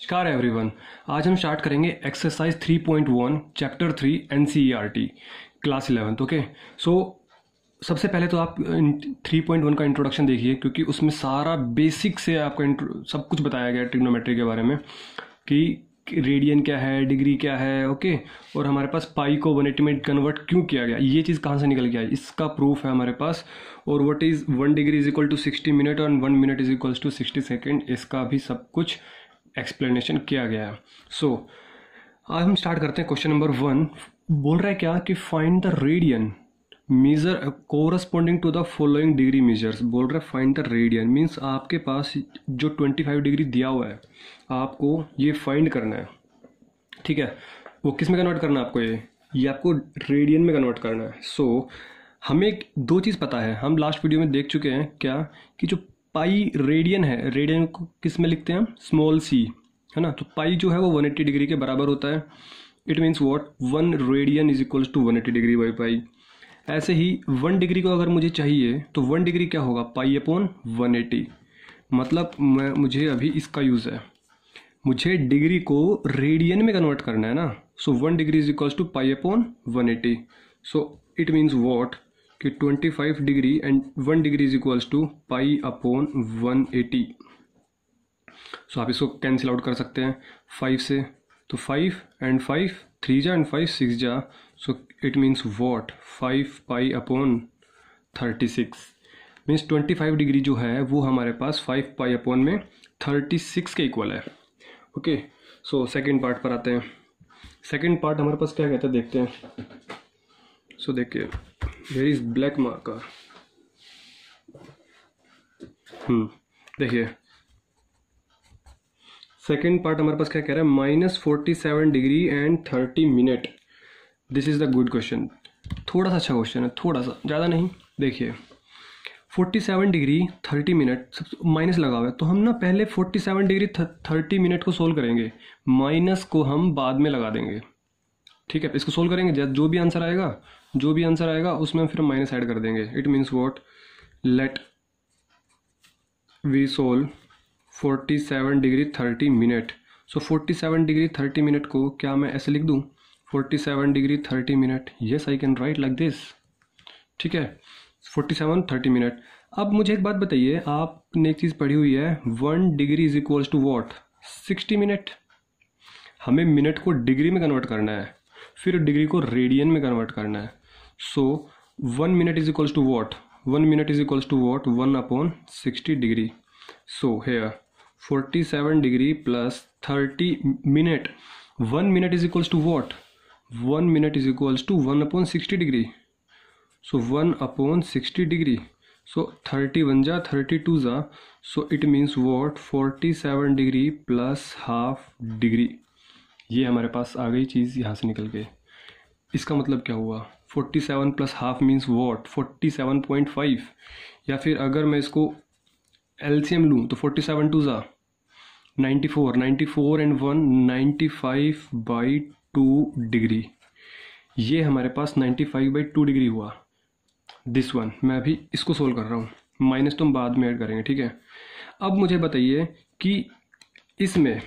नमस्कार एवरीवन। आज हम स्टार्ट करेंगे exercise 3.1 chapter 3 NCERT class 11। Okay, so सबसे पहले तो आप 3.1 का इंट्रोडक्शन देखिए, क्योंकि उसमें सारा बेसिक से आपका सब कुछ बताया गया है ट्रिग्नोमेट्री के बारे में कि रेडियन क्या है, डिग्री क्या है। ओके, और हमारे पास पाई को 180 में कन्वर्ट क्यों किया गया, ये चीज़ कहाँ से निकल गया है, इसका प्रूफ है हमारे पास। और what is 1 degree is equal to 60 minute और 1 minute is equal to 60 second, इसका भी सब कुछ एक्सप्लेनेशन किया गया है। सो आज हम स्टार्ट करते हैं। क्वेश्चन नंबर 1 बोल रहा है क्या कि find the radian measure corresponding to the following degree measures. बोल रहा है फाइंड द रेडियन मीन्स आपके पास जो 25 डिग्री दिया हुआ है आपको ये फाइंड करना है। ठीक है, वो किस में कन्वर्ट करना है आपको, ये आपको रेडियन में कन्वर्ट करना है। सो हमें दो चीज़ पता है, हम लास्ट वीडियो में देख चुके हैं क्या कि जो पाई रेडियन है, रेडियन को किस में लिखते हैं हम, स्मॉल सी, है ना। तो पाई जो है वो 180 डिग्री के बराबर होता है। It means what, 1 radian is equals to 180 degree by pi. ऐसे ही 1 डिग्री को अगर मुझे चाहिए तो 1 डिग्री क्या होगा, पाई अपॉन 180। मतलब मुझे अभी इसका यूज़ है, मुझे डिग्री को रेडियन में कन्वर्ट करना है ना। So 1 degree is equals to pi upon 180। So it means what कि 25 degree and 1 degree is equals to pi upon 180। So आप इसको कैंसिल आउट कर सकते हैं 5 से, तो 5 एंड 5 3 जा एंड 5 6 जा। So it means what 5 pi upon 36 means 25 degree जो है वो हमारे पास 5 पाई अपॉन में 36 के इक्वल है। ओके, सो सेकेंड पार्ट पर आते हैं। सेकेंड पार्ट हमारे पास क्या कहता है देखते हैं। सो देखिए, देयर इज ब्लैक मार्कर। देखिए सेकेंड पार्ट हमारे पास क्या कह रहा है, -47 degree and 30 minute. This is the good question, थोड़ा सा अच्छा क्वेश्चन है, थोड़ा सा, ज़्यादा नहीं। देखिए 47 डिग्री 30 मिनट सब माइनस लगा हुआ है, तो हम ना पहले 47 डिग्री 30 मिनट को सोल्व करेंगे, माइनस को हम बाद में लगा देंगे। ठीक है, इसको सोल्व करेंगे, जो भी आंसर आएगा उसमें हम फिर माइनस ऐड कर देंगे। It means what, let we solve 47 degree 30 minute. So 47 degree 30 minute को क्या मैं ऐसे लिख दूँ, 47 degree 30 minute, yes I can write like this. ठीक है, 47 30 मिनट। अब मुझे एक बात बताइए, आपने एक चीज़ पढ़ी हुई है, 1 degree is equals to what, 60 minute. हमें मिनट को डिग्री में कन्वर्ट करना है, फिर डिग्री को रेडियन में कन्वर्ट करना है। So 1 minute is equals to what, 1 minute is equals to what, 1 upon 60 degree. So here 47 degree plus 30 minute, 1 minute is equals to what, 1 minute is equals to 1 upon 60 degree. So 1 upon 60 degree, so 31 जा 32 जा। So it means what, 47 degree plus half degree. ये हमारे पास आ गई चीज़ यहाँ से निकल के। इसका मतलब क्या हुआ, 47 प्लस हाफ मीन्स वॉट, 47.5। या फिर अगर मैं इसको एलसीएम लूँ तो 47 2 जा 94, 94 एंड 1 95/2 डिग्री। ये हमारे पास 95/2 डिग्री हुआ। दिस वन मैं अभी इसको सोल्व कर रहा हूँ, माइनस तो हम बाद में ऐड करेंगे। ठीक है, अब मुझे बताइए कि इसमें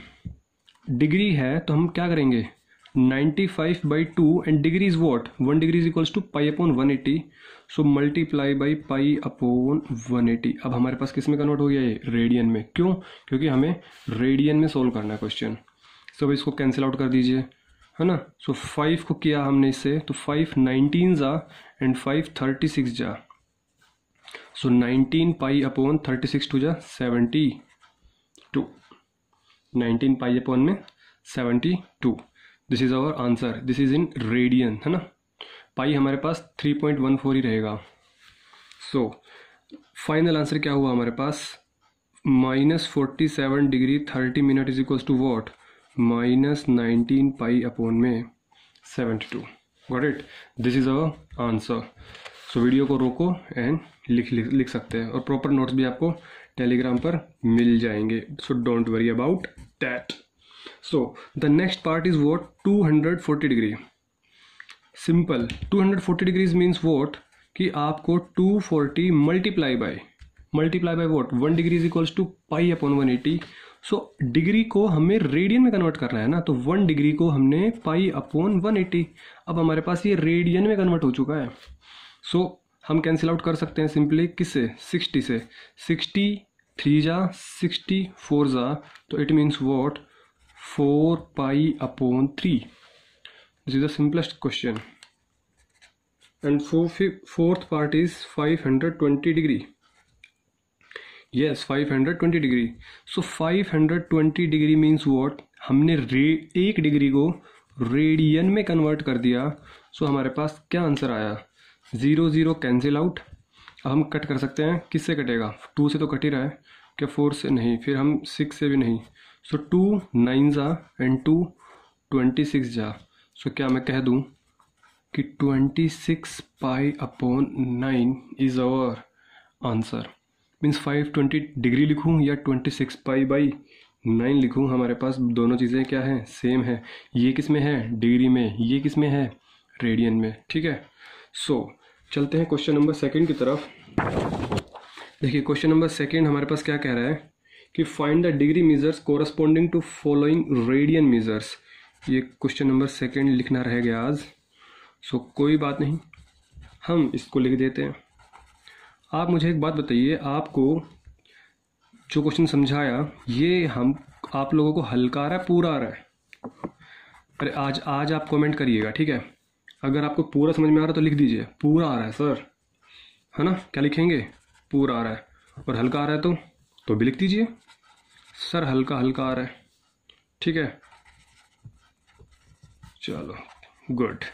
डिग्री है तो हम क्या करेंगे, 95/2 and degree is what, 1 degree is equals to pi upon 180। So multiply by pi upon 180। अब हमारे पास किस में कन्वर्ट हो गया, ये रेडियन में। क्यों, क्योंकि हमें रेडियन में सोल्व करना है क्वेश्चन। सो इसको कैंसिल आउट कर दीजिए, है ना। सो 5 को किया हमने इससे, तो 5 19 जा एंड 5 36 जा। सो 19 पाई अपॉन 36 टू जा 72, 19 पाई अपॉन में 72। This is our answer, this is in radian, है ना। पाई हमारे पास 3.14 ही रहेगा। सो फाइनल आंसर क्या हुआ हमारे पास, -47 degree 30 minute is equals to what, -19 pi upon में 72। Got it, this is our answer. So video को रोको एंड लिख सकते हैं, और प्रॉपर नोट्स भी आपको टेलीग्राम पर मिल जाएंगे। So don't worry about that. So the next part is what, 240 degree. Simple, 240 degrees means what कि आपको 240 multiply by what, 1 degree is equals to pi upon 180। So degree को हमें रेडियन में कन्वर्ट करना है ना, तो 1 डिग्री को हमने पाई अपॉन 180, अब हमारे पास ये रेडियन में कन्वर्ट हो चुका है। सो हम कैंसिल आउट कर सकते हैं सिंपली किससे, 60 से। 60 3 जा 60 4 जा, तो it means what, 4 pi upon 3। This is the simplest question. And fourth part is 520 degree. yes 520 degree. So 520 degree means what, हमने 1 डिग्री को रेडियन में कन्वर्ट कर दिया। सो हमारे पास क्या आंसर आया, 0 0 कैंसिल आउट। अब हम कट कर सकते हैं, किससे कटेगा, 2 से तो कट ही रहा है, क्या 4 से नहीं, फिर हम 6 से भी नहीं। सो 2 9 जा एंड 2 26 जा। सो क्या मैं कह दूं कि 26 pi upon 9 is our answer. Means 520 degree लिखूं या 26 पाई बाई 9 लिखूं, हमारे पास दोनों चीज़ें क्या हैं, सेम है। ये किस में है, डिग्री में, ये किस में है, रेडियन में। ठीक है, सो चलते हैं क्वेश्चन नंबर 2 की तरफ। देखिए क्वेश्चन नंबर 2 हमारे पास क्या कह रहा है कि find the degree measures corresponding to following radian measures. ये क्वेश्चन नंबर 2 लिखना रह गया आज। सो कोई बात नहीं, हम इसको लिख देते हैं। आप मुझे एक बात बताइए, आपको जो क्वेश्चन समझाया ये हम आप लोगों को हल्का आ रहा है, पूरा आ रहा है? अरे आज आप कमेंट करिएगा, ठीक है। अगर आपको पूरा समझ में आ रहा है तो लिख दीजिए पूरा आ रहा है सर, है ना। क्या लिखेंगे, पूरा आ रहा है। और हल्का आ रहा है तो भी लिख दीजिए सर हल्का हल्का आ रहा है, ठीक है। चलो गुड।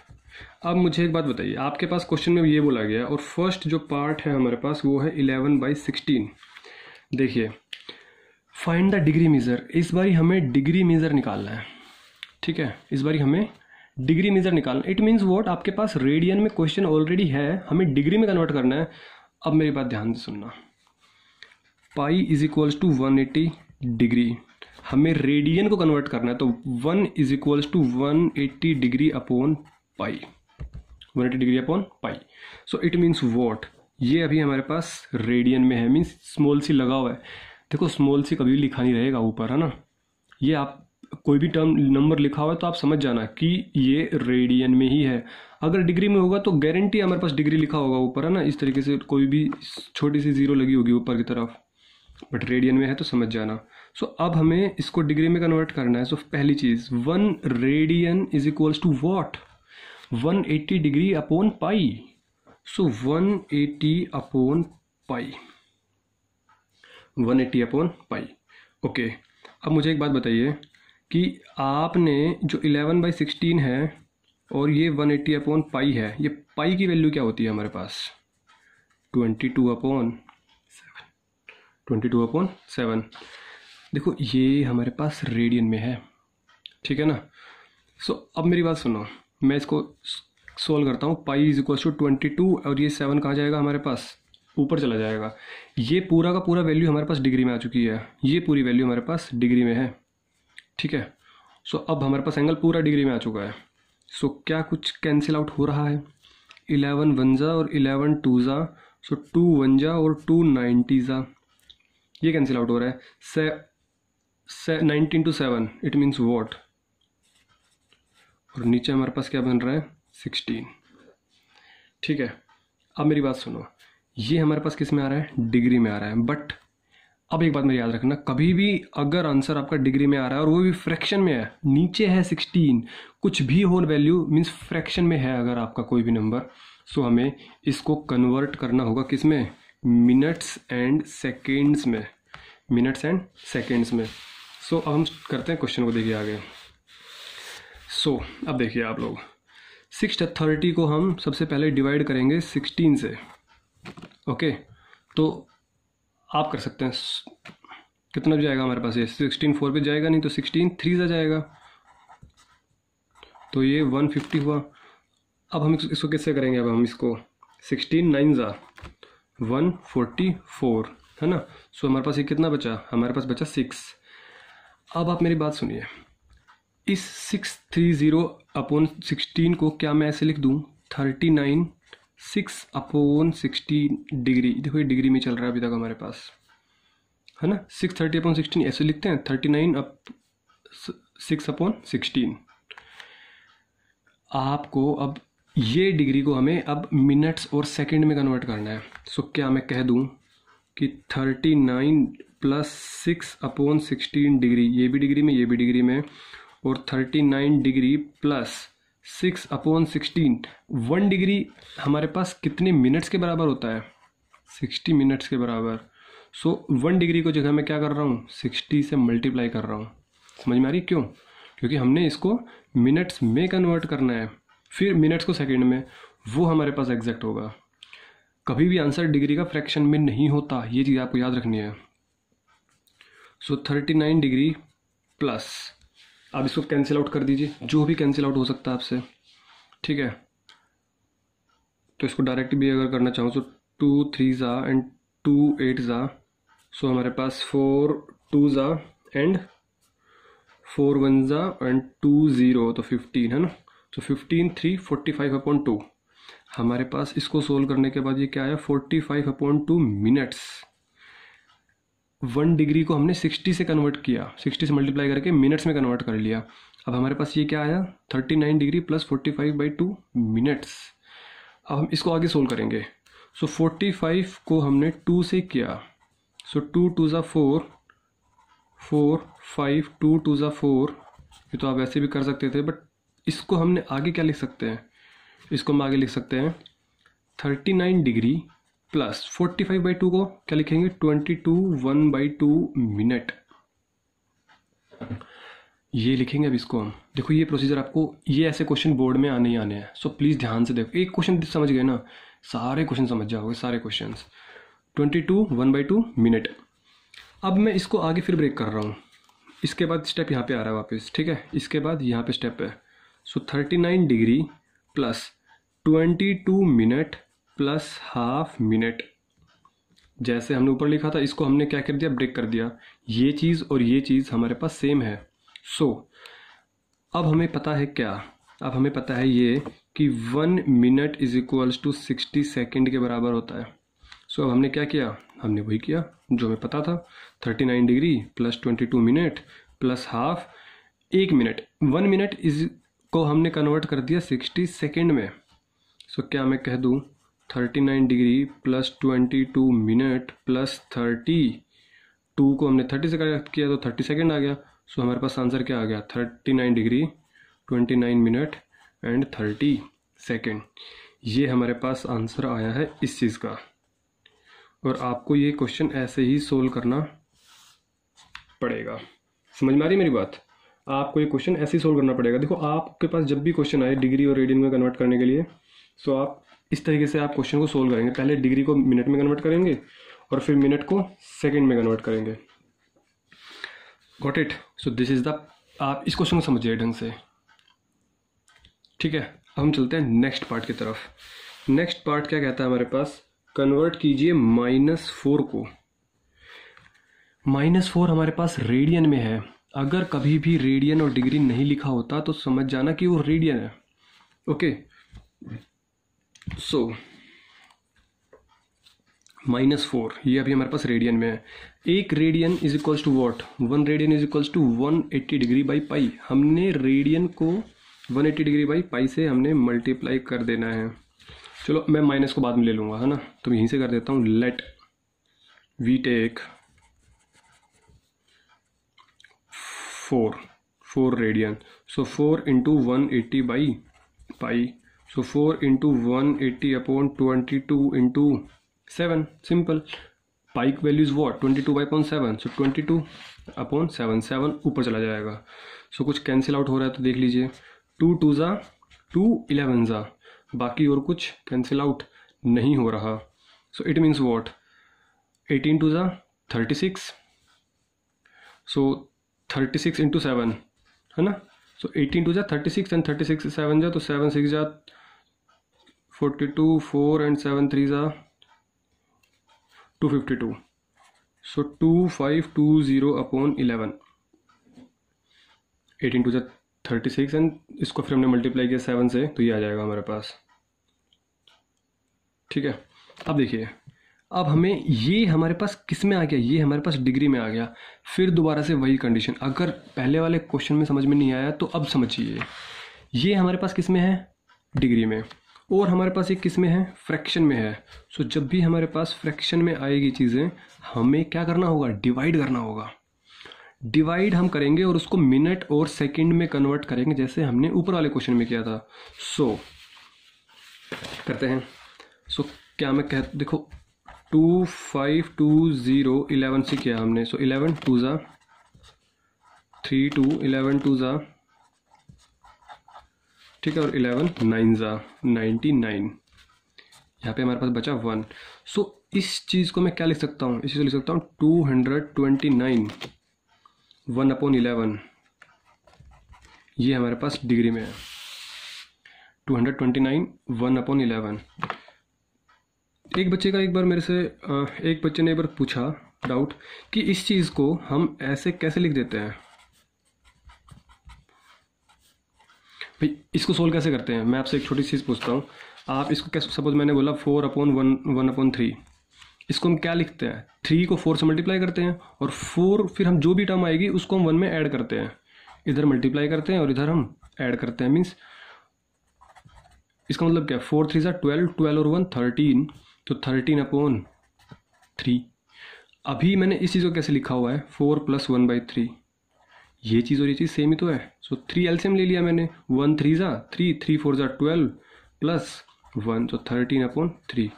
अब मुझे एक बात बताइए, आपके पास क्वेश्चन में ये बोला गया और फर्स्ट जो पार्ट है हमारे पास वो है 11/16। देखिए फाइंड द डिग्री मेजर, इस बारी हमें डिग्री मेजर निकालना है, ठीक है। इस बारी हमें डिग्री मेजर निकालना। इट मीन्स व्हाट, आपके पास रेडियन में क्वेश्चन ऑलरेडी है, हमें डिग्री में कन्वर्ट करना है। अब मेरी बात ध्यान से सुनना, pi is equals to 180 degree, हमें रेडियन को कन्वर्ट करना है, तो 1 is equals to 180 degree upon pi, 180 degree upon pi. So it means what, ये अभी हमारे पास रेडियन में है, मीन्स स्मॉल सी लगा हुआ है। देखो स्मॉल सी कभी लिखा नहीं रहेगा ऊपर, है ना। ये आप कोई भी टर्म नंबर लिखा हुआ है तो आप समझ जाना कि ये रेडियन में ही है। अगर डिग्री में होगा तो गारंटी हमारे पास डिग्री लिखा होगा ऊपर, है ना। इस तरीके से कोई भी छोटी सी जीरो लगी होगी ऊपर की तरफ, बट रेडियन में है तो समझ जाना। सो अब हमें इसको डिग्री में कन्वर्ट करना है। सो पहली चीज 1 radian is equals to what, 180 degree upon pi. So 180 upon pi, 180 upon pi. Okay, अब मुझे एक बात बताइए कि आपने जो 11/16 है और ये 180 अपॉन पाई है, ये पाई की वैल्यू क्या होती है हमारे पास, 22 अपॉन 7। देखो ये हमारे पास रेडियन में है, ठीक है ना। सो अब मेरी बात सुनो, मैं इसको सोल्व करता हूँ। पाई इज इक्वल टू 22 और ये 7 कहाँ जाएगा हमारे पास, ऊपर चला जाएगा। ये पूरा का पूरा वैल्यू हमारे पास डिग्री में आ चुकी है, ये पूरी वैल्यू हमारे पास डिग्री में है, ठीक है। सो अब हमारे पास एंगल पूरा डिग्री में आ चुका है। सो क्या कुछ कैंसिल आउट हो रहा है, 11 1 जा और 11 2 जा। सो 2 1 जा और 2 90 जा, ये कैंसिल आउट हो रहा है। 19 to 7 इट मीन्स वॉट, और नीचे हमारे पास क्या बन रहा है, 16, ठीक है। अब मेरी बात सुनो, ये हमारे पास किस में आ रहा है, डिग्री में आ रहा है। बट अब एक बात मेरी याद रखना, कभी भी अगर आंसर आपका डिग्री में आ रहा है और वो भी फ्रैक्शन में है, नीचे है 16, कुछ भी हो वैल्यू, मीन्स फ्रैक्शन में है अगर आपका कोई भी नंबर, सो हमें इसको कन्वर्ट करना होगा किस में, मिनट्स एंड सेकेंड्स में, मिनट्स एंड सेकेंड्स में। सो अब हम करते हैं क्वेश्चन को, देखिए आगे। सो अब देखिए आप लोग, 630 को हम सबसे पहले डिवाइड करेंगे 16 से, ओके। तो आप कर सकते हैं, कितना भी जाएगा हमारे पास, ये 16 4 पे जाएगा नहीं तो 16 3 से जाएगा, तो ये 150 हुआ। अब हम इसको किससे करेंगे, अब हम इसको 16 9 जा 144, है ना। सो हमारे पास ये कितना बचा, हमारे पास बचा 6। अब आप मेरी बात सुनिए, इस 630 अपॉन 16 को क्या मैं ऐसे लिख दूं, 39 6 अपॉन 16 डिग्री। देखो ये डिग्री में चल रहा है अभी तक हमारे पास, है ना, 630/16 ऐसे लिखते हैं, 39 अप 6/16। आपको अब ये डिग्री को हमें अब मिनट्स और सेकंड में कन्वर्ट करना है। सो क्या मैं कह दूं कि 39 + 6/16 डिग्री, ये भी डिग्री में, ये भी डिग्री में, और 39 डिग्री + 6/16, 1 डिग्री हमारे पास कितने मिनट्स के बराबर होता है? 60 मिनट्स के बराबर। सो 1 डिग्री को जगह मैं क्या कर रहा हूँ, 60 से मल्टीप्लाई कर रहा हूँ। समझ में आ रही? क्यों? क्योंकि हमने इसको मिनट्स में कन्वर्ट करना है, फिर मिनट्स को सेकंड में, वो हमारे पास एग्जैक्ट होगा। कभी भी आंसर डिग्री का फ्रैक्शन में नहीं होता, ये चीज़ आपको याद रखनी है। सो 39 डिग्री प्लस, आप इसको कैंसिल आउट कर दीजिए, जो भी कैंसिल आउट हो सकता है आपसे, ठीक है। तो इसको डायरेक्ट भी अगर करना चाहूँ, सो 2 3 ज़ा एंड 2 8 ज़ा, सो हमारे पास 4 2 ज़ा एंड 4 1 ज़ा एंड 2 0, तो 15 है ना। तो 15 3 45/2। हमारे पास इसको सोल्व करने के बाद ये क्या आया, 45/2 मिनट्स। 1 डिग्री को हमने 60 से कन्वर्ट किया, 60 से मल्टीप्लाई करके मिनट्स में कन्वर्ट कर लिया। अब हमारे पास ये क्या आया, 39 डिग्री + 45/2 मिनट्स। अब हम इसको आगे सोल्व करेंगे। सो 45 को हमने 2 से किया, सो 2 2 ज़ा 4 4 5 2 2 ज़ा 4। ये तो आप वैसे भी कर सकते थे, बट इसको हमने आगे क्या लिख सकते हैं, इसको हम आगे लिख सकते हैं 39 डिग्री + 45/2 को क्या लिखेंगे, 22 मिनट, ये लिखेंगे। अब इसको हम देखो, ये प्रोसीजर आपको, ये ऐसे क्वेश्चन बोर्ड में आने ही आने हैं। सो प्लीज़ ध्यान से देखो, एक क्वेश्चन समझ गए ना, सारे क्वेश्चन समझ जाओगे, सारे क्वेश्चन। 22 मिनट। अब मैं इसको आगे फिर ब्रेक कर रहा हूँ, इसके बाद स्टेप यहाँ पे आ रहा है वापस, ठीक है। इसके बाद यहाँ पे स्टेप है। सो 39 डिग्री + 22 मिनट + ½ मिनट, जैसे हमने ऊपर लिखा था, इसको हमने क्या कर दिया, ब्रेक कर दिया। ये चीज़ और ये चीज़ हमारे पास सेम है। सो अब हमें पता है क्या, अब हमें पता है ये कि 1 मिनट = 60 सेकेंड के बराबर होता है। सो अब हमने क्या किया, हमने वही किया जो हमें पता था, 39 डिग्री + 22 मिनट + ½ 1 मिनट। 1 मिनट को हमने कन्वर्ट कर दिया 60 सेकेंड में। सो क्या मैं कह दूँ, 39 डिग्री + 22 मिनट + 30, 2 को हमने 30 से कनेक्ट किया तो 30 सेकेंड आ गया। सो हमारे पास आंसर क्या आ गया, 39 डिग्री 29 मिनट एंड 30 सेकेंड। ये हमारे पास आंसर आया है इस चीज़ का। और आपको ये क्वेश्चन ऐसे ही सोल्व करना पड़ेगा। समझ में आ रही मेरी बात? आपको ये क्वेश्चन ऐसे ही सोल्व करना पड़ेगा। देखो, आपके पास जब भी क्वेश्चन आए डिग्री और रेडियन में कन्वर्ट करने के लिए, सो आप इस तरीके से आप क्वेश्चन को सोल्व करेंगे। पहले डिग्री को मिनट में कन्वर्ट करेंगे और फिर मिनट को सेकंड में कन्वर्ट करेंगे। Got it? So this is the, आप इस क्वेश्चन को समझिए ढंग से, ठीक है। अब हम चलते हैं नेक्स्ट पार्ट की तरफ। नेक्स्ट पार्ट क्या कहता है हमारे पास, कन्वर्ट कीजिए -4 को। -4 हमारे पास रेडियन में है। अगर कभी भी रेडियन और डिग्री नहीं लिखा होता तो समझ जाना कि वो रेडियन है। ओके, सो -4 ये अभी हमारे पास रेडियन में है। 1 radian = what, 1 radian = 180 degree by पाई। हमने रेडियन को 180 डिग्री बाई पाई से हमने मल्टीप्लाई कर देना है। चलो मैं माइनस को बाद में ले लूँगा, है ना, तो मैं यहीं से कर देता हूँ। Let we take 4 radian, so 4 × 180 by pi, सो 4 × 180/22 × 7, सिंपल। पाई की वैल्यू इज वॉट, 22/7, सो 22/7, 7 ऊपर चला जाएगा। सो कुछ कैंसिल आउट हो रहा है तो देख लीजिए, 2 2 ज़ा 2 11 ज़ा, बाकी और कुछ कैंसिल आउट नहीं हो रहा। सो इट मीन्स वॉट, 18 2 ज़ा 36, सो 36 × 7 है ना। सो 18 2 ज़ा 36 एंड 36 7 जा, तो 7 6 जा 42, 4 एंड 7 3 ज़ा 252, सो 2520/11, 18 2 ज़ा 36 एंड इसको फिर हमने मल्टीप्लाई किया 7 से, तो ये आ जाएगा हमारे पास, ठीक है। अब देखिए, अब हमें ये हमारे पास किस में आ गया, ये हमारे पास डिग्री में आ गया। फिर दोबारा से वही कंडीशन, अगर पहले वाले क्वेश्चन में समझ में नहीं आया तो अब समझिए, ये हमारे पास किस में है, डिग्री में, और हमारे पास ये किस में है, फ्रैक्शन में है। सो जब भी हमारे पास फ्रैक्शन में आएगी चीज़ें, हमें क्या करना होगा, डिवाइड करना होगा। डिवाइड हम करेंगे और उसको मिनट और सेकंड में कन्वर्ट करेंगे, जैसे हमने ऊपर वाले क्वेश्चन में किया था। सो करते हैं। सो क्या मैं देखो 2 5 2 0 11 से किया हमने। सो 11 2 ज़ा 3 2 11 2 ज़ा, ठीक है, और 11 9 ज़ा 99। यहाँ पे हमारे पास बचा 1। सो इस चीज़ को मैं क्या लिख सकता हूँ, इसी से लिख सकता हूँ 229 1/11। ये हमारे पास डिग्री में है, 229 1/11। एक बच्चे का एक बार मेरे से एक बच्चे ने एक बार पूछा डाउट कि इस चीज़ को हम ऐसे कैसे लिख देते हैं भाई, इसको सोल्व कैसे करते हैं। मैं आपसे एक छोटी चीज़ पूछता हूँ, आप इसको कैसे, सपोज मैंने बोला 4/1/3, इसको हम क्या लिखते हैं, 3 को 4 से मल्टीप्लाई करते हैं और 4 फिर हम जो भी टर्म आएगी उसको हम 1 में ऐड करते हैं, इधर मल्टीप्लाई करते हैं और इधर हम ऐड करते हैं। मीन्स इसका मतलब क्या है, 4 3 ज़ा 12, 12 और 1 13, तो 13/3। अभी मैंने इस चीज़ को कैसे लिखा हुआ है, 4 + 1/3, ये चीज़ और ये चीज़ सेम ही तो है। सो 3 एलसीएम ले लिया मैंने, 1 3 ज़ा 3, 3 4 ज़ा 12 + 1, तो 13/3।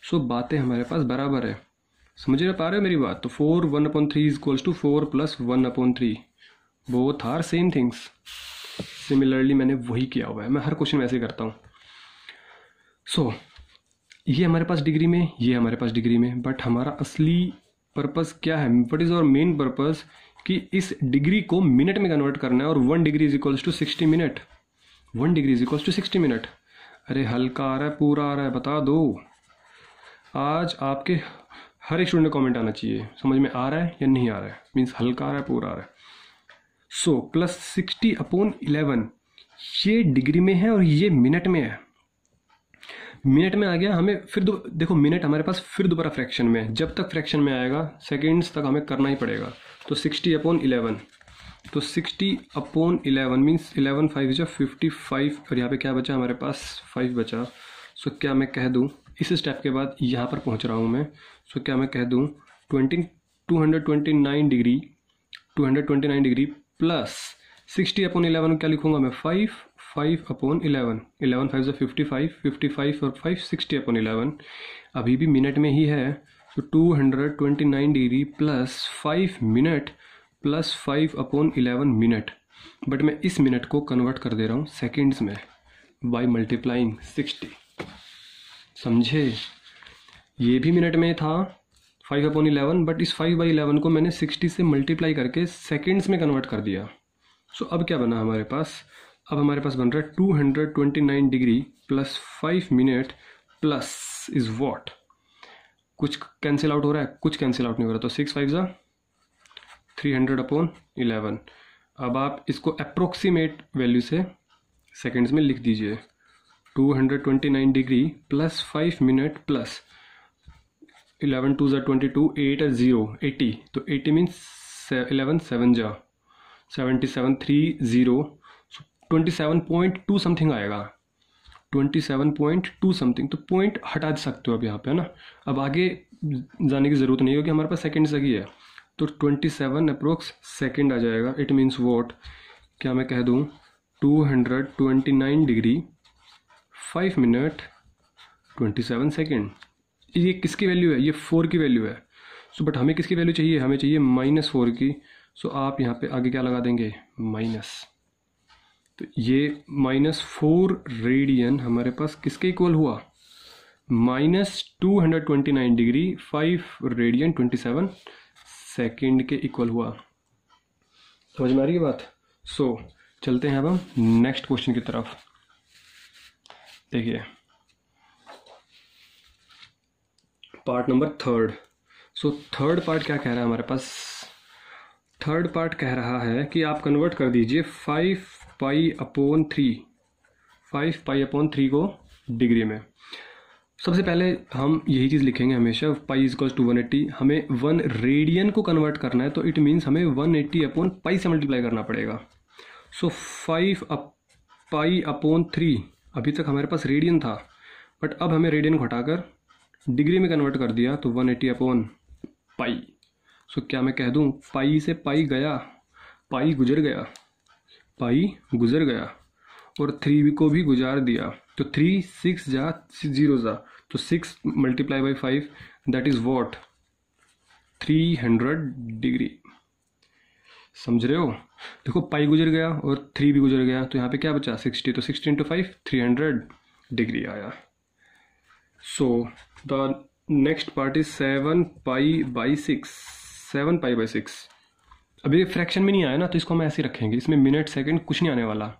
सो बातें हमारे पास बराबर है, समझ पा रहे हो मेरी बात। तो 4 1/3 = 4 + 1/3, both are same things. Similarly मैंने वही किया हुआ है, मैं हर क्वेश्चन में ऐसे करता हूँ। सो ये हमारे पास डिग्री में, ये हमारे पास डिग्री में, बट हमारा असली पर्पस क्या है, what is our main purpose, कि इस डिग्री को मिनट में कन्वर्ट करना है। और 1 डिग्री = 60 मिनट, 1 डिग्री = 60 मिनट। अरे हल्का आ रहा है, पूरा आ रहा है, बता दो। आज आपके हर एक स्टूडेंट को कमेंट आना चाहिए, समझ में आ रहा है या नहीं आ रहा है, मीन्स हल्का आ रहा है, पूरा आ रहा है। सो +60/11 ये डिग्री में है और ये मिनट में है। मिनट में आ गया, हमें फिर देखो मिनट हमारे पास फिर दोबारा फ्रैक्शन में है, जब तक फ्रैक्शन में आएगा सेकेंड्स तक हमें करना ही पड़ेगा। तो 60/11, तो 60/11 मीन्स 11 5 = 55, और यहाँ पे क्या बचा हमारे पास, 5 बचा। सो क्या मैं कह दूँ, इस स्टेप के बाद यहाँ पर पहुँच रहा हूँ मैं। सो क्या मैं कह दूँ 229 डिग्री, 229 डिग्री प्लस 60/11 क्या लिखूँगा मैं, 5/11, 11 5 = 55, 55 और 5 60/11, अभी भी मिनट में ही है। तो 229 degree plus 5 minute plus 5/11 minute, but मैं इस मिनट को कन्वर्ट कर दे रहा हूँ सेकेंड्स में बाय मल्टीप्लाइंग 60। समझे, ये भी मिनट में था 5/11, बट इस 5/11 को मैंने 60 से मल्टीप्लाई करके सेकेंड्स में कन्वर्ट कर दिया। सो अब क्या बना हमारे पास, अब हमारे पास बन रहा है 229 degree plus 5 minute plus is what, कुछ कैंसिल आउट हो रहा है, कुछ कैंसिल आउट नहीं हो रहा, तो 6 5 ज़ा 300/11। अब आप इसको अप्रोक्सीमेट वैल्यू से सेकेंड्स में लिख दीजिए, 229 डिग्री प्लस 5 मिनट प्लस 11 2 ज़ा 22, 8 0 80, तो 80 मीन्स 11 7 ज़ा 77 30, 27.2 समथिंग आएगा, 27.2 समथिंग। तो पॉइंट हटा सकते हो अब यहाँ पे, है ना। अब आगे जाने की ज़रूरत नहीं होगी, हमारे पास सेकेंड तक ही है, तो 27 अप्रोक्स सेकेंड आ जाएगा। इट मीन्स वॉट, क्या मैं कह दूँ 229 डिग्री 5 मिनट 27 सेकेंड। ये किसकी वैल्यू है, ये 4 की वैल्यू है। सो बट हमें किसकी वैल्यू चाहिए, हमें चाहिए -4 की। सो आप यहाँ पे आगे क्या लगा देंगे, माइनस, तो ये -4 रेडियन हमारे पास किसके इक्वल हुआ, -229 डिग्री 5 रेडियन 27 सेकेंड के इक्वल हुआ। समझ में आ रही है बात। सो चलते हैं अब हम नेक्स्ट क्वेश्चन की तरफ। देखिए part number 3। So third part क्या कह रहा है हमारे पास, थर्ड पार्ट कह रहा है कि आप कन्वर्ट कर दीजिए 5π/3 को डिग्री में। सबसे पहले हम यही चीज़ लिखेंगे हमेशा, पाई इज इक्वल्स टू 180। हमें 1 रेडियन को कन्वर्ट करना है तो इट मीन्स हमें 180 अपॉन पाई से मल्टीप्लाई करना पड़ेगा। सो 5 पाई अपॉन 3, अभी तक हमारे पास रेडियन था बट अब हमें रेडियन को हटाकर डिग्री में कन्वर्ट कर दिया तो 180 अपॉन पाई। सो क्या मैं कह दूँ, पाई से पाई गया, पाई गुजर गया, पाई गुजर गया और 3 को भी गुजार दिया तो 3 6 जा 0 जा तो 6 multiply by 5 that is what 300 degree. समझ रहे हो? देखो पाई गुजर गया और 3 भी गुजर गया तो यहाँ पे क्या बचा 60, तो 60 इंटू 5 300 डिग्री आया। सो the next part is 7 pi by 6, 7 pi by 6। अभी फ्रैक्शन में नहीं आया ना तो इसको हम ऐसे रखेंगे, इसमें मिनट सेकंड कुछ नहीं आने वाला।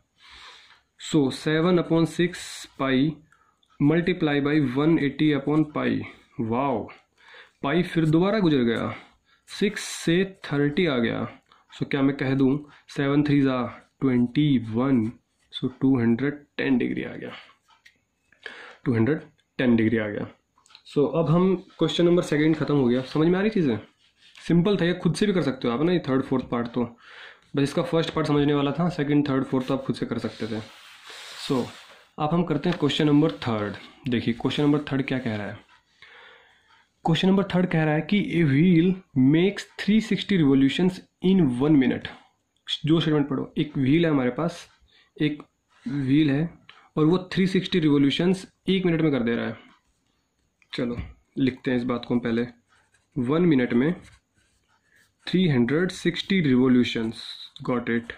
So 7 upon 6 pi multiply by 180 upon pi. Wow, pi फिर दोबारा गुजर गया, 6 से 30 आ गया। सो क्या मैं कह दूं 7 3 जा 21, सो 210 डिग्री आ गया, 210 डिग्री आ गया। सो अब हम क्वेश्चन नंबर सेकंड खत्म हो गया। समझ में आ रही चीज़ें? सिंपल था, ये खुद से भी कर सकते हो आप ना, ये थर्ड फोर्थ पार्ट तो बस इसका फर्स्ट पार्ट समझने वाला था, सेकंड थर्ड फोर्थ तो आप खुद से कर सकते थे। सो अब हम करते हैं क्वेश्चन नंबर थर्ड। देखिए क्वेश्चन नंबर थर्ड क्या कह रहा है। क्वेश्चन नंबर थर्ड कह रहा है कि a wheel makes 360 revolutions in 1 minute. जो स्टेटमेंट पढ़ो, एक व्हील है हमारे पास, एक व्हील है और वो 360 रिवोल्यूशंस 1 मिनट में कर दे रहा है। चलो लिखते हैं इस बात को हम पहले। 1 मिनट में 360 revolutions, got it.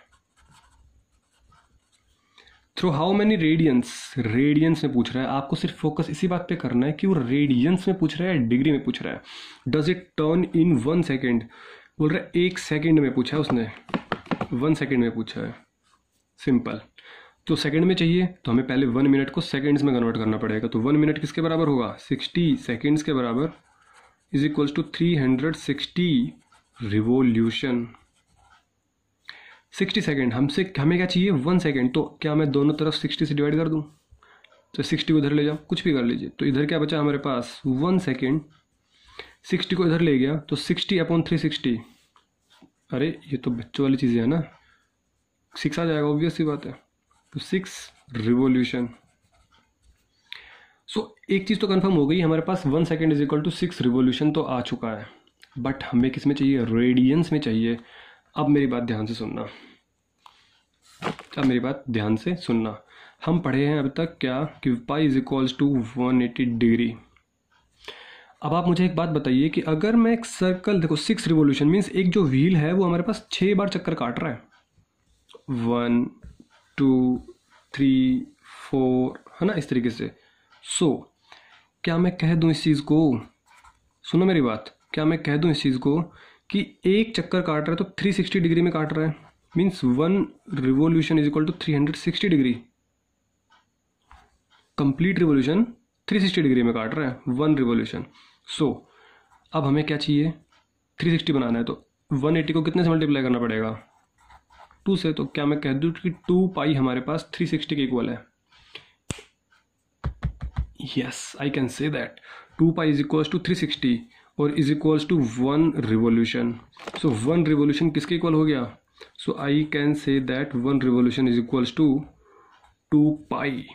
Through how many radians, radians में पूछ रहा है, आपको सिर्फ फोकस इसी बात पे करना है कि वो रेडियंस में पूछ रहा है डिग्री में पूछ रहा है। Does it turn in 1 second, बोल रहा है 1 सेकेंड में पूछा है उसने, 1 सेकेंड में पूछा है। सिंपल, तो सेकेंड में चाहिए तो हमें पहले 1 मिनट को सेकेंड्स में कन्वर्ट करना पड़ेगा। तो 1 मिनट किसके बराबर होगा 60 सेकेंड्स के बराबर, is equals to 360 revolution. 60 second हमें क्या चाहिए 1 सेकेंड, तो क्या मैं दोनों तरफ 60 से डिवाइड कर दूं, तो 60 को इधर ले जाओ, कुछ भी कर लीजिए। तो इधर क्या बचा हमारे पास 1 सेकेंड, 60 को इधर ले गया तो 60 अपॉन 360। अरे ये तो बच्चों वाली चीज़ें है ना, 6 आ जाएगा, ऑब्वियस सी बात है। तो 6 रिवोल्यूशन। सो एक चीज़ तो कंफर्म हो गई, हमारे पास 1 second is equal to 6 revolution तो आ चुका है, बट हमें किस में चाहिए, रेडियंस में चाहिए। अब मेरी बात ध्यान से सुनना, हम पढ़े हैं अभी तक क्या कि pi is equals to 180 degree. अब आप मुझे एक बात बताइए कि अगर मैं एक सर्कल, देखो 6 रिवोल्यूशन मीन्स एक जो व्हील है वो हमारे पास 6 बार चक्कर काट रहा है, 1 2 3 4, है ना, इस तरीके से। सो क्या मैं कह दूं इस चीज़ को, सुनो मेरी बात, क्या मैं कह दूं इस चीज़ को कि एक चक्कर काट रहा है तो 360 डिग्री में काट रहा है, means 1 revolution is equal to 360 degree. Complete revolution 360 degree में काट रहा है 1 रिवोल्यूशन। सो अब हमें क्या चाहिए 360 बनाना है, तो 180 को कितने से मल्टीप्लाई करना पड़ेगा 2 से। तो क्या मैं कह दूं कि 2 पाई हमारे पास 360 के इक्वल है। Yes, I can say that 2 pi is equals to 360 और is equals to 1 revolution. So 1 revolution किसके इक्वल हो गया, so I can say that 1 revolution is equals to 2 pi.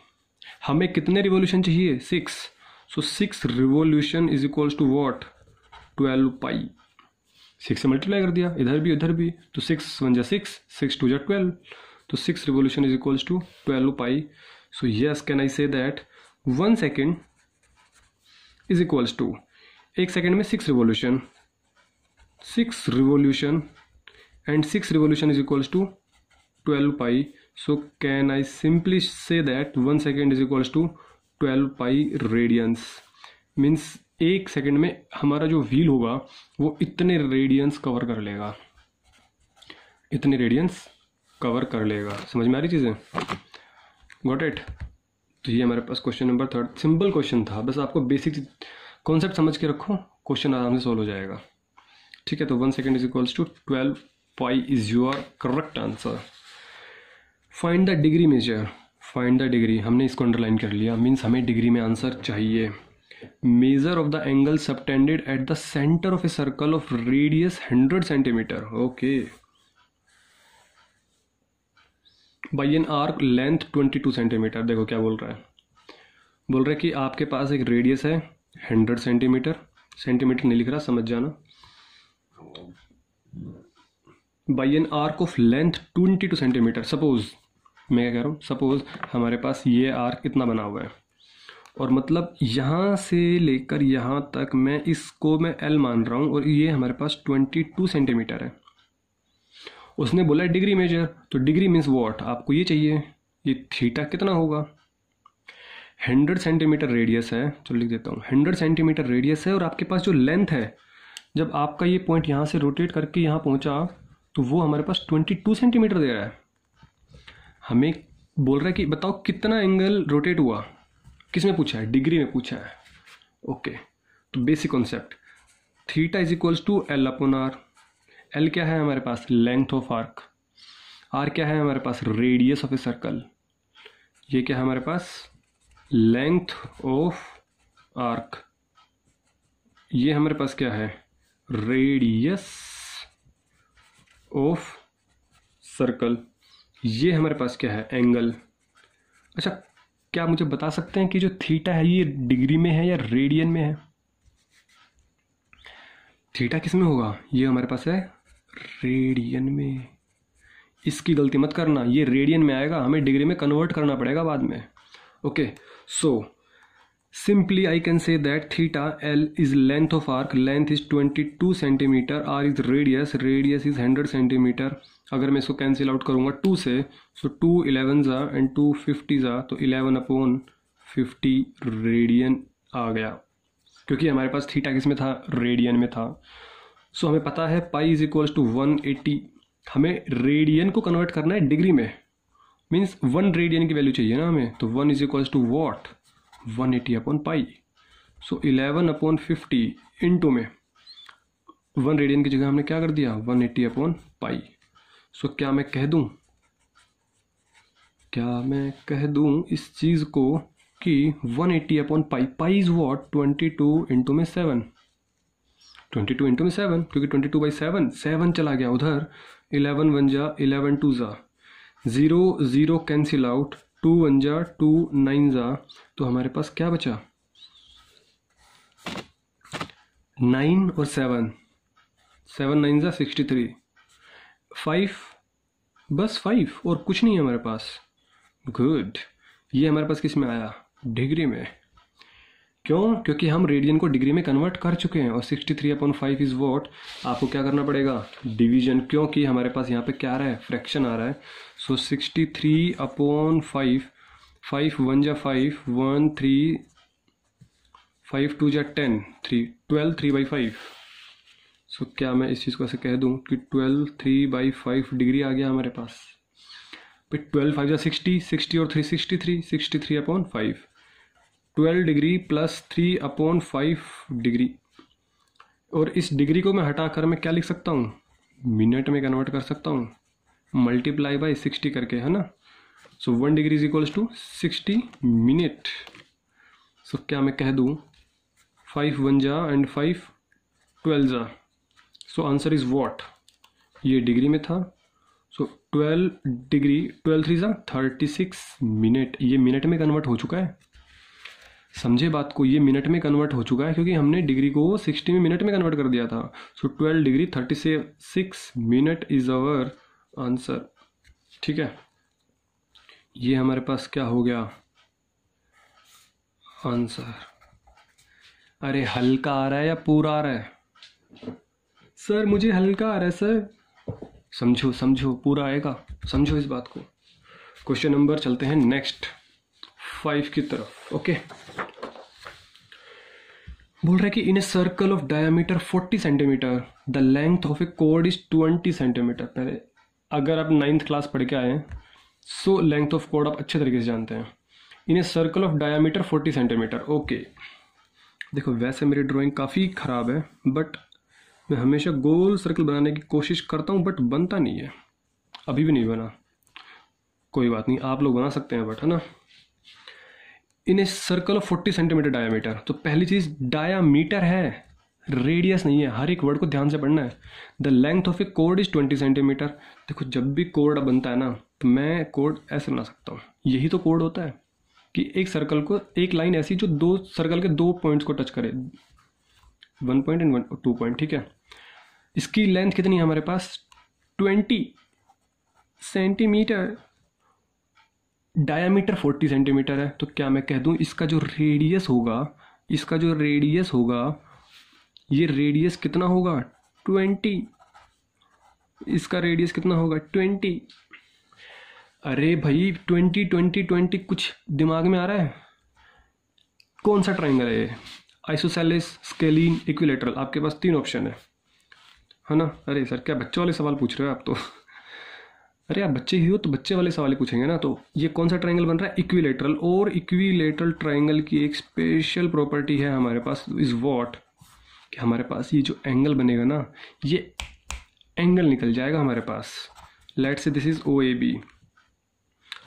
हमें कितने रिवोल्यूशन चाहिए 6, so 6 revolution is equals to what 12 pi. 6 से multiply कर दिया, इधर भी उधर भी, तो 6 1 जा 6, 6 2 जा 12, तो 6 revolution is equals to 12 pi. So yes, can I say that 1 second is equals to, एक सेकेंड में 6 revolution, 6 revolution and 6 revolution is equals to 12 pi. So can I simply say that 1 second is equals to 12 pi radians. Means एक second में हमारा जो wheel होगा वो इतने radiance cover कर लेगा, इतने रेडियंस कवर कर लेगा। समझ में आ रही चीज़ें, गॉट इट। तो ये हमारे पास question number third, simple question था, बस आपको बेसिक कॉन्सेप्ट समझ के रखो, क्वेश्चन आराम से सॉल्व हो जाएगा। ठीक है, तो 1 second is equals to 12 pi is your correct answer. Find the degree measure, find the degree, हमने इसको अंडरलाइन कर लिया, मीन्स हमें डिग्री में आंसर चाहिए। Measure of the angle subtended at the centre of a circle of radius 100 centimetre, okay, by an arc length 22 centimetre. देखो क्या बोल रहा है, बोल रहा है कि आपके पास एक रेडियस है 100 सेंटीमीटर, सेंटीमीटर नहीं लिख रहा, समझ जाना, by N arc of length 22 centimetre. Suppose मैं क्या कह रहा हूँ, सपोज हमारे पास ये आर्क इतना बना हुआ है और मतलब यहाँ से लेकर यहाँ तक मैं इसको मैं एल मान रहा हूँ और ये हमारे पास 22 सेंटीमीटर है। उसने बोला डिग्री मेजर, तो डिग्री मीन्स वॉट, आपको ये चाहिए, ये थीटा कितना होगा। 100 सेंटीमीटर रेडियस है, चलो लिख देता हूँ, 100 सेंटीमीटर रेडियस है और आपके पास जो लेंथ है, जब आपका ये पॉइंट यहाँ से रोटेट करके यहाँ पहुँचा तो वो हमारे पास 22 सेंटीमीटर दे रहा है। हमें बोल रहा है कि बताओ कितना एंगल रोटेट हुआ, किसमें पूछा है, डिग्री में पूछा है। ओके, तो basic concept, theta is equals to L upon R. L क्या है हमारे पास, लेंथ ऑफ आर्क, आर क्या है हमारे पास, रेडियस ऑफ ए सर्कल, ये क्या है हमारे पास, लेंथ ऑफ आर्क, ये हमारे पास क्या है, रेडियस ऑफ सर्कल, ये हमारे पास क्या है, एंगल। अच्छा, क्या मुझे बता सकते हैं कि जो थीटा है ये डिग्री में है या रेडियन में है। थीटा किस में होगा, ये हमारे पास है रेडियन में, इसकी गलती मत करना, ये रेडियन में आएगा, हमें डिग्री में कन्वर्ट करना पड़ेगा बाद में। Okay, so simply I can say that theta L is length of arc, length is 22 centimeter, R is radius, radius is 100 centimeter। अगर मैं इसको कैंसिल आउट करूँगा 2 से, सो 2 11 जा एंड 2 50 जा, तो 11 अपॉन 50 रेडियन आ गया, क्योंकि हमारे पास थीटा किस में था, रेडियन में था। सो हमें पता है पाई इज इक्वल्स टू 180, हमें रेडियन को कन्वर्ट करना है डिग्री में, मीन्स 1 रेडियन की वैल्यू चाहिए ना हमें, तो 1 is equals to what, 180 upon pi. So 11 upon 50 into में 1 रेडियन की जगह हमने क्या कर दिया, 180 अपॉन पाई। सो क्या मैं कह दूं इस चीज़ को कि 180 upon pi, pi is what, 22 into में 7, 22 इंटू में 7, क्योंकि 22 बाई 7, 7 चला गया उधर, 11 1 जा, 11 2 जा, 0 0 कैंसिल आउट, 2 1 जा, 2 9 जा, तो हमारे पास क्या बचा, 9 और 7, 7 9 जा 63, 5, बस 5 और कुछ नहीं है हमारे पास। गुड, ये हमारे पास किस में आया, डिग्री में। क्यों, क्योंकि हम रेडियन को डिग्री में कन्वर्ट कर चुके हैं और 63 अपॉन 5 इज वॉट, आपको क्या करना पड़ेगा, डिवीजन, क्योंकि हमारे पास यहाँ पे क्या आ रहा है, फ्रैक्शन आ रहा है। सो 63 अपॉन 5, 5 1 जा 5, 1 3, 5 2 जा 10, 3 12, 3 बाई 5। सो क्या मैं इस चीज़ को ऐसे कह दूँ कि 12 3 बाई 5 डिग्री आ गया हमारे पास। फिर 12 5 जा 60, 60 और 3 63, 63 upon 5, 12 degree plus 3 upon 5 degree. और इस डिग्री को मैं हटाकर मैं क्या लिख सकता हूँ, मिनट में कन्वर्ट कर सकता हूँ, मल्टीप्लाई बाय 60 करके, है ना। So 1 degree is equals to 60 minute. So क्या मैं कह दूँ, 5 1 जा एंड 5 12 जा, सो आंसर इज वॉट, ये डिग्री में था। सो 12 डिग्री, 12 3 जा 36 मिनट, ये मिनट में कन्वर्ट हो चुका है। समझे बात को, ये मिनट में कन्वर्ट हो चुका है क्योंकि हमने डिग्री को 60 में मिनट में कन्वर्ट कर दिया था। So 12 degree 36 minute is our answer. ठीक है, ये हमारे पास क्या हो गया, आंसर। अरे हल्का आ रहा है या पूरा आ रहा है, सर मुझे हल्का आ रहा है सर। समझो समझो, पूरा आएगा, समझो इस बात को। क्वेश्चन नंबर चलते हैं नेक्स्ट 5 की तरफ। ओके, बोल रहा है कि in a circle of diameter 40 centimetre the length of a chord is 20 centimetre. पहले अगर आप 9th क्लास पढ़ के आए हैं सो लेंथ ऑफ कॉर्ड आप अच्छे तरीके से जानते हैं। In a circle of diameter 40 centimetre. Okay, देखो वैसे मेरी ड्राइंग काफ़ी ख़राब है, बट मैं हमेशा गोल सर्कल बनाने की कोशिश करता हूँ, बट बनता नहीं है, अभी भी नहीं बना। कोई बात नहीं, आप लोग बना सकते हैं, बट है ना। In a circle of 40 centimetre diameter. तो पहली चीज़ डायामीटर है, रेडियस नहीं है। हर एक वर्ड को ध्यान से पढ़ना है। The length of A code is 20 centimetre. देखो जब भी कोड बनता है ना, तो मैं कोड ऐसे बना सकता हूँ। यही तो कोड होता है कि एक सर्कल को, एक लाइन ऐसी जो दो सर्कल के दो पॉइंट्स को टच करे, 1 पॉइंट एंड 2 पॉइंट, ठीक है। इसकी लेंथ कितनी है हमारे पास? 20 सेंटीमीटर। डायामीटर 40 सेंटीमीटर है। तो क्या मैं कह दूं इसका जो रेडियस होगा, इसका जो रेडियस होगा, ये रेडियस कितना होगा? 20। इसका रेडियस कितना होगा? 20। अरे भाई 20 20 20 कुछ दिमाग में आ रहा है? कौन सा ट्राइंगल है ये? Isosceles, scalene, equilateral. आपके पास 3 ऑप्शन है ना? अरे सर क्या बच्चों वाले सवाल पूछ रहे हो आप तो? अरे आप बच्चे ही हो तो बच्चे वाले सवाल ही पूछेंगे ना। तो ये कौन सा ट्राइंगल बन रहा है? इक्विलेटरल। और इक्विलेटरल ट्राइंगल की एक स्पेशल प्रॉपर्टी है हमारे पास, इज व्हाट, कि हमारे पास ये जो एंगल बनेगा ना, ये एंगल निकल जाएगा हमारे पास। Let's say this is OAB,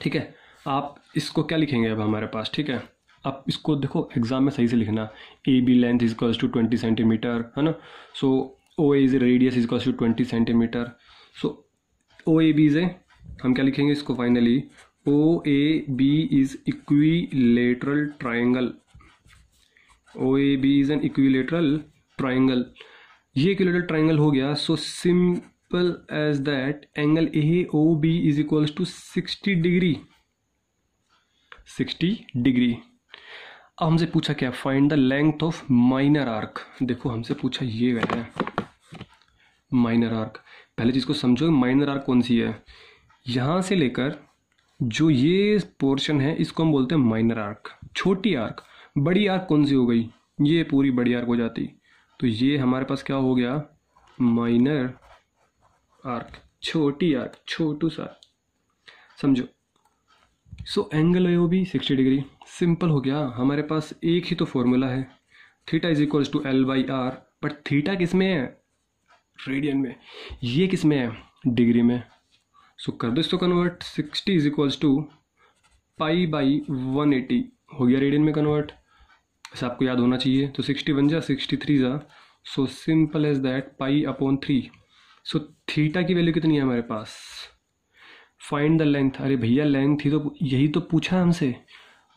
ठीक है। आप इसको क्या लिखेंगे अब हमारे पास, ठीक है। आप इसको देखो एग्जाम में सही से लिखना। AB length is equals to 20 centimetre, है ना। So OA is radius is equals to 20 centimetre. So OAB से हम क्या लिखेंगे इसको finally? OAB is equilateral triangle. OAB is an equilateral triangle. ये इक्विलेटरल ट्राइंगल हो गया। So simple as that angle AOB is equals to 60 degree. 60 degree. अब हमसे पूछा क्या? Find the length of minor arc. देखो हमसे पूछा ये गया है माइनर आर्क। पहले चीज़ को समझो, माइनर आर्क कौन सी है। यहाँ से लेकर जो ये पोर्शन है इसको हम बोलते हैं माइनर आर्क। छोटी आर्क। बड़ी आर्क कौन सी हो गई? ये पूरी बड़ी आर्क हो जाती। तो ये हमारे पास क्या हो गया? Minor arc. छोटी आर्क, छोटू सा, समझो। So angle AOB 60 degree. Simple हो गया। हमारे पास एक ही तो फॉर्मूला है, theta is equals to L/R। But theta किस में है? रेडियन में। ये किस में है? डिग्री में। सो कर दो इसको कन्वर्ट। 60 इज इक्वल्स टू π/180 हो गया रेडियन में कन्वर्ट। ऐसा आपको याद होना चाहिए। तो 60 बन जा, 63 जा। So simple as that π/3। So theta की वैल्यू कितनी है हमारे पास? Find the length. अरे भैया लेंथ ही तो, यही तो पूछा हमसे,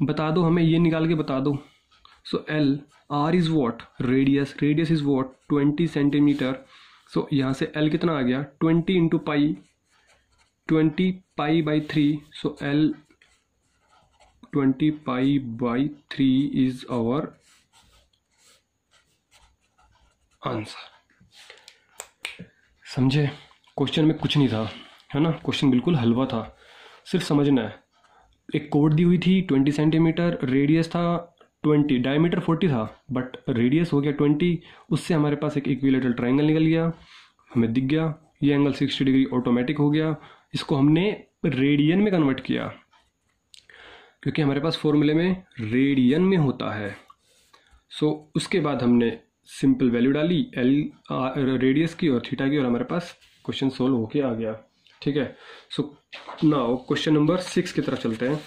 बता दो हमें, ये निकाल के बता दो। So R is what? Radius. Radius is what? 20 centimetre. So यहाँ से L कितना आ गया? 20 into pi, 20 π/3। So L 20 π/3 is our answer. समझे? क्वेश्चन में कुछ नहीं था, है ना। क्वेश्चन बिल्कुल हलवा था, सिर्फ समझना है। एक कोड दी हुई थी 20 सेंटीमीटर, रेडियस था 20, डायमीटर 40 था, बट रेडियस हो गया 20। उससे हमारे पास एक इक्विलेटरल ट्राइंगल निकल गया, हमें दिख गया। ये एंगल 60 डिग्री ऑटोमेटिक हो गया। इसको हमने रेडियन में कन्वर्ट किया, क्योंकि हमारे पास फॉर्मूले में रेडियन में होता है। सो उसके बाद हमने सिंपल वैल्यू डाली L रेडियस की और थीटा की, और हमारे पास क्वेश्चन सोल्व होके आ गया, ठीक है। सो नाउ क्वेश्चन नंबर 6 की तरफ चलते हैं।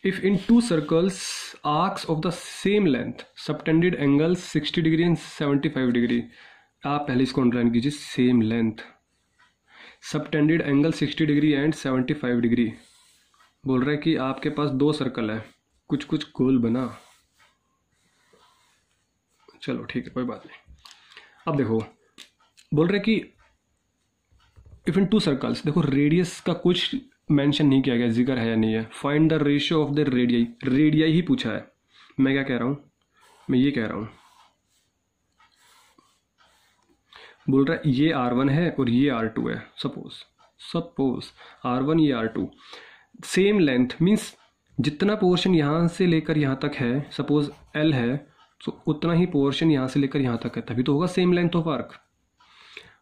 If in 2 circles arcs of the same length subtended angle 60 degree and 75 degree. आप पहले इसको अंडरलाइन कीजिए, same length, subtended angle 60 degree and 75 degree. बोल रहा है कि आपके पास 2 सर्कल है, कुछ कुछ गोल बना। चलो ठीक है, कोई बात नहीं। अब देखो बोल रहे कि इफ इन 2 सर्कल्स, देखो रेडियस का कुछ मेंशन नहीं किया गया, जिक्र है या नहीं है। Find the ratio of the radii. Radii ही पूछा है। मैं क्या कह रहा हूं? मैं ये कह रहा हूं, बोल रहा है ये R1 है और ये R2 है। सपोज R1 ये R2, सेम लेंथ मीन्स जितना पोर्शन यहाँ से लेकर यहाँ तक है, सपोज L है, तो उतना ही पोर्शन यहाँ से लेकर यहाँ तक है, तभी तो होगा same length of arc.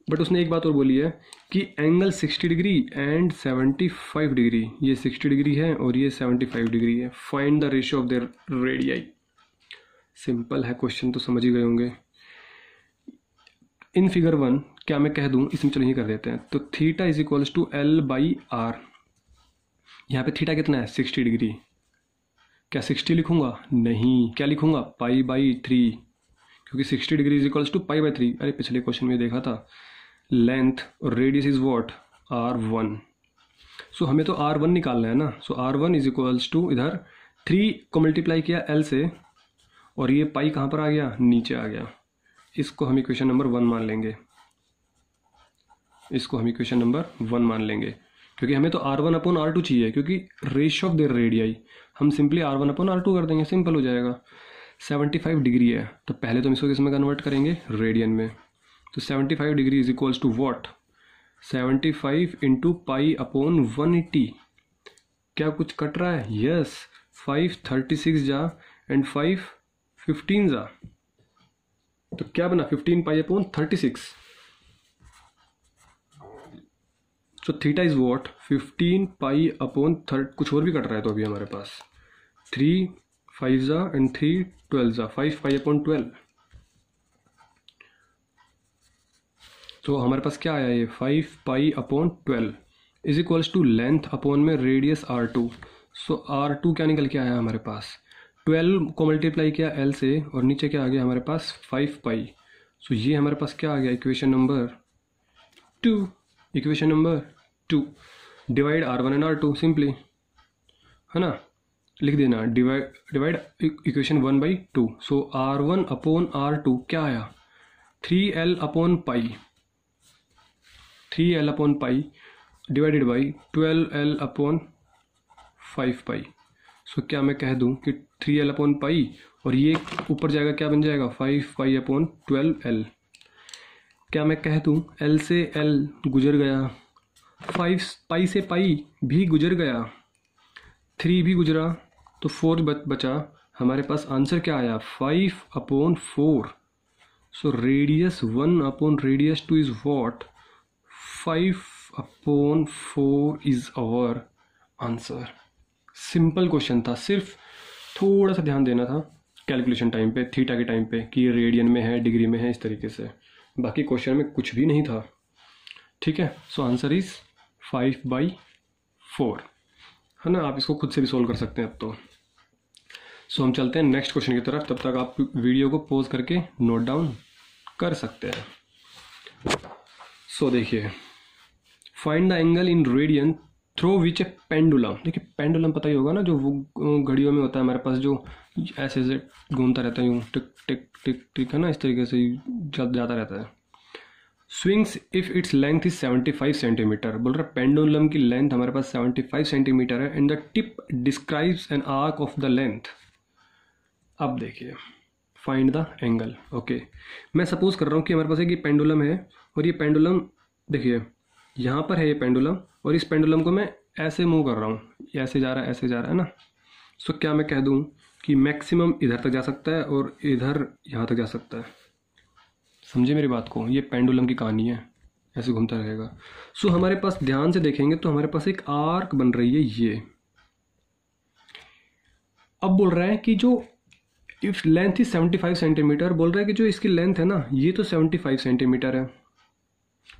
But उसने एक बात और बोली है कि एंगल 60 डिग्री एंड 75 डिग्री, ये 60 डिग्री है और ये 75 डिग्री है। Find the ratio of their radii. Simple है क्वेश्चन, तो समझ ही गए होंगे। इन फिगर 1 क्या मैं कह दूं, इसमें चलो ये कर देते हैं। तो theta is equals to L/R। यहाँ पे थीटा कितना है? 60 डिग्री। क्या 60 लिखूंगा? नहीं, क्या लिखूंगा? π/3, क्योंकि 60 डिग्री इज इक्वल्स टू π/3। अरे पिछले क्वेश्चन में देखा था। लेंथ और रेडियस इज व्हाट? r1। सो हमें तो r1 निकालना है ना। सो r1 इज इक्वल्स टू, इधर 3 को मल्टीप्लाई किया l से, और ये पाई कहाँ पर आ गया? नीचे आ गया। इसको हम इक्वेशन नंबर 1 मान लेंगे, इसको हम इक्वेशन नंबर 1 मान लेंगे, क्योंकि हमें तो r1/r2 चाहिए, क्योंकि रेशियो ऑफ देयर रेडियाई हम सिंपली r1/r2 कर देंगे, सिंपल हो जाएगा। 75 डिग्री है, तो पहले तो हम इसको किसमें कन्वर्ट करेंगे? रेडियन में। तो 75 degree is equals to what? 75 into π/180। क्या कुछ कट रहा है? यस, 5 36 जा एंड 5 15 जा, तो क्या बना? 15 π/36। So theta is what? 15 π/30। कुछ और भी कट रहा है तो अभी हमारे पास 3 5 जा एंड 3 12 जा, 5 π/12। तो हमारे पास क्या आया? ये 5 π/12 is equals to length upon में रेडियस r2। सो r2 क्या निकल के आया हमारे पास? 12 को मल्टीप्लाई किया l से, और नीचे क्या आ गया हमारे पास? 5 पाई। सो ये हमारे पास क्या आ गया? Equation number 2। Equation number 2। Divide r1 and r2 simply, है ना, लिख देना। Divide equation 1/2। सो r1/r2 क्या आया? 3l/पाई, 3l/पाई डिवाइडेड बाई 12l/5 पाई। सो क्या मैं कह दूं कि 3l/पाई, और ये ऊपर जाएगा, क्या बन जाएगा? 5 π/12l। क्या मैं कह दूं l से l गुजर गया, 5 पाई से पाई भी गुजर गया, 3 भी गुजरा, तो 4 बचा। हमारे पास आंसर क्या आया? 5/4। सो रेडियस 1/रेडियस 2 is what? 5/4 is our answer. Simple question था, सिर्फ थोड़ा सा ध्यान देना था कैलकुलेशन टाइम पे, थीटा के टाइम पे, कि रेडियन में है, डिग्री में है, इस तरीके से। बाकी क्वेश्चन में कुछ भी नहीं था, ठीक है। सो आंसर इज 5/4, है ना। आप इसको खुद से भी सोल्व कर सकते हैं अब तो। सो हम चलते हैं नेक्स्ट क्वेश्चन की तरफ। तब तक आप वीडियो को पॉज करके नोट डाउन कर सकते हैं। सो देखिए, find the angle in radian through which A pendulum. देखिए पेंडुलम पता ही होगा ना, जो वो घड़ियों में होता है हमारे पास, जो ऐसे ऐसे घूमता रहता है, यूँ टिक टिक टिक टिक, है ना, इस तरीके से जाता रहता है। Swings if its length is 75 centimetre. बोल रहा है पेंडुलम की लेंथ हमारे पास 75 सेंटीमीटर है, and the tip describes N arc of the length. अब देखिए, फाइंड द एंगल। ओके, मैं सपोज कर रहा हूँ कि हमारे पास एक ये पेंडुलम है, और ये पेंडुलम देखिए यहाँ पर है ये पेंडुलम, और इस पेंडुलम को मैं ऐसे मूव कर रहा हूँ, ऐसे जा रहा है, ऐसे जा रहा है ना। सो क्या मैं कह दूँ कि मैक्सिमम इधर तक जा सकता है और इधर यहाँ तक जा सकता है। समझे मेरी बात को? ये पेंडुलम की कहानी है, ऐसे घूमता रहेगा। सो हमारे पास ध्यान से देखेंगे तो हमारे पास एक आर्क बन रही है ये। अब बोल रहा है कि जो इफ लेंथ इज 75 सेंटीमीटर, बोल रहा है कि जो इसकी लेंथ है ना, ये तो 75 सेंटीमीटर है,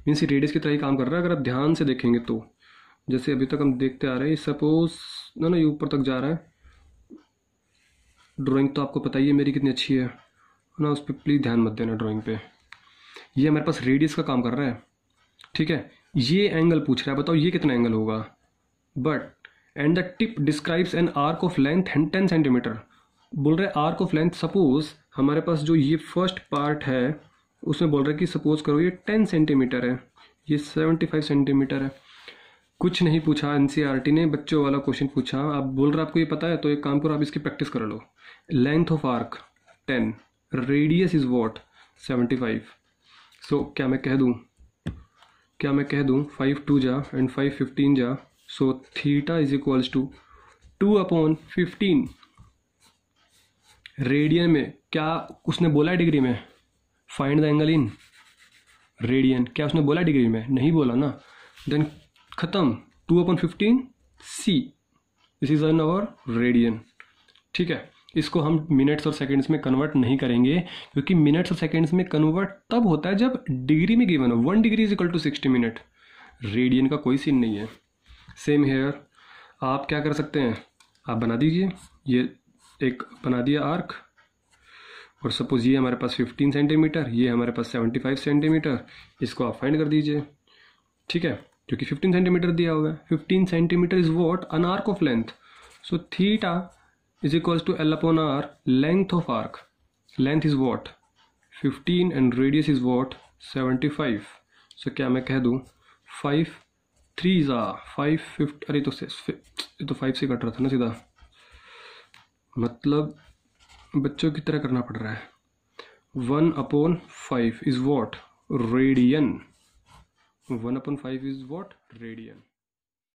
मीन्स रेडियस की तरह ही काम कर रहा है। अगर आप ध्यान से देखेंगे तो, जैसे अभी तक हम देखते आ रहे हैं, सपोज ना ये ऊपर तक जा रहा है। ड्राइंग तो आपको पता ही है मेरी कितनी अच्छी है ना, उस पर प्लीज़ ध्यान मत देना ड्राइंग पे। ये हमारे पास रेडियस का काम कर रहा है, ठीक है। ये एंगल पूछ रहा है, बताओ ये कितना एंगल होगा। But and the tip describes N arc of length 10 centimetre. बोल रहे हैं आर्क ऑफ लेंथ, सपोज हमारे पास जो ये फर्स्ट पार्ट है उसमें बोल रहा है कि सपोज करो ये 10 सेंटीमीटर है, ये 75 सेंटीमीटर है। कुछ नहीं पूछा, एनसीईआरटी ने बच्चों वाला क्वेश्चन पूछा। आप बोल रहे आपको ये पता है, तो एक काम करो, आप इसकी प्रैक्टिस कर लो। Length of arc 10, radius is what? 75। So क्या मैं कह दूं 5 2 जा एंड 5 15 जा। So theta is equals to 2/15। Radian में क्या उसने बोला है डिग्री में? Find the angle in radian. क्या उसने बोला डिग्री में? नहीं बोला ना। देन खत्म, 2/15 see, this is an our radian, ठीक है। इसको हम मिनट्स और सेकंड्स में कन्वर्ट नहीं करेंगे, क्योंकि मिनट्स और सेकंड्स में कन्वर्ट तब होता है जब डिग्री में गिवन हो। 1 degree is equal to 60 minute. Radian का कोई सीन नहीं है। सेम हेयर, आप क्या कर सकते हैं, आप बना दीजिए। ये एक बना दिया आर्क, और सपोज ये हमारे पास 15 सेंटीमीटर, ये हमारे पास 75 सेंटीमीटर, इसको आप फाइंड कर दीजिए। ठीक है, क्योंकि 15 सेंटीमीटर दिया हुआ है। 15 centimetre is what? An arc of length. So theta is equals to L upon R, length of arc. Length is what? 15 and radius is what? 75। So क्या मैं कह दूँ 5 3 5 50, अरे तो 5 से कट रहा था ना सीधा, मतलब बच्चों की तरह करना पड़ रहा है। 1/5 is what? Radian. 1/5 is what? Radian.